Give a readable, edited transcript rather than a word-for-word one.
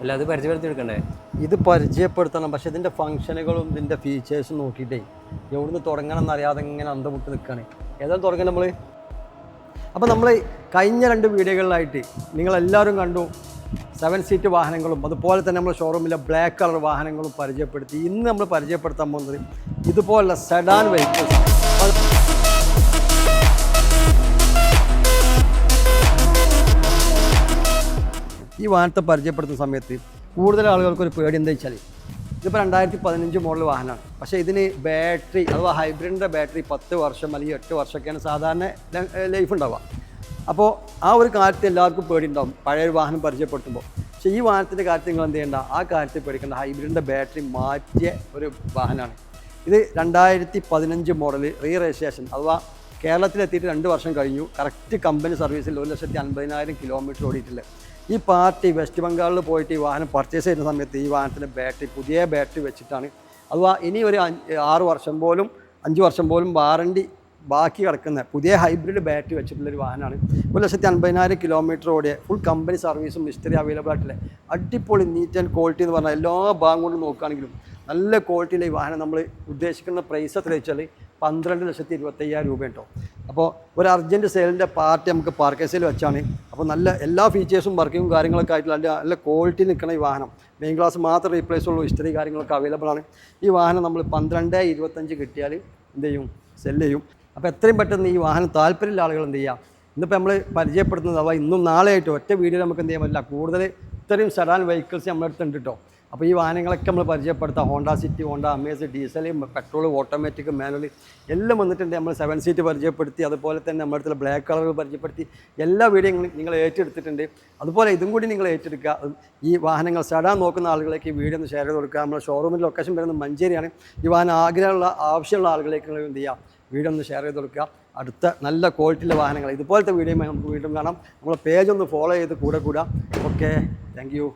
അല്ല അത് പരിചയപ്പെടുത്തിയെടുക്കണ്ടേ? ഇത് പരിചയപ്പെടുത്തണം, പക്ഷേ ഇതിൻ്റെ ഫംഗ്ഷനുകളും ഇതിൻ്റെ ഫീച്ചേഴ്സും നോക്കിയിട്ടേ എവിടുന്ന് തുടങ്ങണം എന്നറിയാതെ ഇങ്ങനെ അന്തമുട്ട് നിൽക്കുകയാണ്. ഏതായാലും തുടങ്ങണം നമ്മൾ. അപ്പോൾ നമ്മൾ കഴിഞ്ഞ 2 വീഡിയോകളിലായിട്ട് നിങ്ങളെല്ലാവരും കണ്ടു 7 സീറ്റ് വാഹനങ്ങളും അതുപോലെ തന്നെ നമ്മൾ ഷോറൂമിലെ ബ്ലാക്ക് കളർ വാഹനങ്ങളും പരിചയപ്പെടുത്തി. ഇന്ന് നമ്മൾ പരിചയപ്പെടുത്താൻ പോകുന്നത് ഇതുപോലുള്ള സെഡാൻ വെഹിക്കിൾസ്. ഈ വാഹനത്തെ പരിചയപ്പെടുത്തുന്ന സമയത്ത് കൂടുതൽ ആളുകൾക്കൊരു പേടി എന്താ വെച്ചാൽ, ഇതിപ്പോൾ 2015 മോഡൽ വാഹനമാണ്. പക്ഷേ ഇതിന് ബാറ്ററി അഥവാ ഹൈബ്രിഡിൻ്റെ ബാറ്ററി 10 വർഷം അല്ലെങ്കിൽ 8 വർഷമൊക്കെയാണ് സാധാരണ ലൈഫ് ഉണ്ടാവുക. അപ്പോൾ ആ ഒരു കാര്യത്തിൽ എല്ലാവർക്കും പേടി ഉണ്ടാവും പഴയ വാഹനം പരിചയപ്പെടുത്തുമ്പോൾ. പക്ഷേ ഈ വാഹനത്തിൻ്റെ കാര്യത്തിൽ നിങ്ങൾ എന്ത് ചെയ്യേണ്ട, ആ കാര്യത്തിൽ പേടിക്കേണ്ട. ഹൈബ്രിഡിൻ്റെ ബാറ്ററി മാറ്റിയ ഒരു വാഹനമാണ് ഇത്. 2015 മോഡൽ റീ രജിസ്ട്രേഷൻ അഥവാ കേരളത്തിലെത്തിയിട്ട് 2 വർഷം കഴിഞ്ഞു. കറക്റ്റ് കമ്പനി സർവീസിൽ 1,50,000 കിലോമീറ്റർ ഓടിയിട്ടില്ല. ഈ പാർട്ടി വെസ്റ്റ് ബംഗാളിൽ പോയിട്ട് ഈ വാഹനം പർച്ചേസ് ചെയ്യുന്ന സമയത്ത് ഈ വാഹനത്തിൻ്റെ ബാറ്ററി പുതിയ ബാറ്ററി വെച്ചിട്ടാണ്. അഥവാ ഇനി ഒരു 6 വർഷം പോലും 5 വർഷം പോലും വാറണ്ടി ബാക്കി കിടക്കുന്ന പുതിയ ഹൈബ്രിഡ് ബാറ്ററി വെച്ചിട്ടുള്ളൊരു വാഹനമാണ്. 1,50,000 കിലോമീറ്റർ ഓടിയ ഫുൾ കമ്പനി സർവീസും ഹിസ്റ്ററി അവൈലബിൾ ആയിട്ടുള്ള അടിപൊളി നീറ്റ് ആൻഡ് ക്വാളിറ്റി എന്ന് പറഞ്ഞാൽ എല്ലാ ഭാഗം കൊണ്ടും നോക്കുകയാണെങ്കിലും നല്ല ക്വാളിറ്റിയിലെ ഈ വാഹനം നമ്മൾ ഉദ്ദേശിക്കുന്ന പ്രൈസ് എത്ര വെച്ചാൽ 12,25,000 രൂപ കേട്ടോ. അപ്പോൾ ഒരു അർജൻറ്റ് സെയിലിൻ്റെ പാർട്ടി നമുക്ക് പാർക്കേസിൽ വെച്ചാണ്. അപ്പോൾ നല്ല എല്ലാ ഫീച്ചേഴ്സും വർക്കിങ്ങും കാര്യങ്ങളൊക്കെ ആയിട്ടുള്ള നല്ല ക്വാളിറ്റി നിൽക്കുന്ന ഈ വാഹനം. മെയിൻ ക്ലാസ് മാത്രം റീപ്ലേസ് ഉള്ളൂ, ഹിസ്റ്ററി കാര്യങ്ങളൊക്കെ അവൈലബിൾ ആണ്. ഈ വാഹനം നമ്മൾ 12,25,000 കിട്ടിയാൽ എന്ത് ചെയ്യും, സെല്ല് ചെയ്യും. അപ്പോൾ എത്രയും പെട്ടെന്ന് ഈ വാഹനം താല്പര്യമുള്ള ആളുകൾ എന്ത് ചെയ്യുക, ഇന്നിപ്പോൾ നമ്മൾ പരിചയപ്പെടുത്തുന്നത് അഥവാ ഇന്നും നാളെ ആയിട്ട് ഒറ്റ വീഡിയോയിൽ നമുക്ക് എന്ത് ചെയ്യാൻ പറ്റില്ല, കൂടുതൽ ഇത്രയും സെഡാൻ വെഹിക്കിൾസ് നമ്മുടെ അടുത്തുണ്ട് കേട്ടോ. അപ്പോൾ ഈ വാഹനങ്ങളൊക്കെ നമ്മൾ പരിചയപ്പെടുത്താം. Honda City, Honda Amaze, diesel, petrol, automatic, manual എല്ലാം വന്നിട്ടുണ്ട്. നമ്മൾ 7 സീറ്റ് പരിചയപ്പെടുത്തി, അതുപോലെ തന്നെ നമ്മുടെ അടുത്തുള്ള ബ്ലാക്ക് കളർ പരിചയപ്പെടുത്തി എല്ലാ വീഡിയോയും നിങ്ങൾ ഏറ്റെടുത്തിട്ടുണ്ട്. അതുപോലെ ഇതും കൂടി നിങ്ങൾ ഏറ്റെടുക്കുക. ഈ വാഹനങ്ങൾ സെഡാൻ നോക്കുന്ന ആളുകളേക്ക് ഈ വീഡിയോ ഒന്ന് ഷെയർ ചെയ്ത് കൊടുക്കുക. നമ്മുടെ ഷോറൂമിൻ്റെ ലൊക്കേഷൻ വരുന്നത് മഞ്ചേരിയാണ്. ഈ വാഹനം ആവശ്യമുള്ള ആളുകളേക്ക് നിങ്ങൾ എന്ത് ചെയ്യുക, വീഡിയോ ഒന്ന് ഷെയർ ചെയ്ത് കൊടുക്കുക. അടുത്ത നല്ല ക്വാളിറ്റിയിലെ വാഹനങ്ങൾ ഇതുപോലത്തെ വീഡിയോയുമായി നമുക്ക് വീണ്ടും കാണാം. നമ്മളെ പേജ് ഒന്ന് ഫോളോ ചെയ്ത് കൂടെ. Okay, thank you.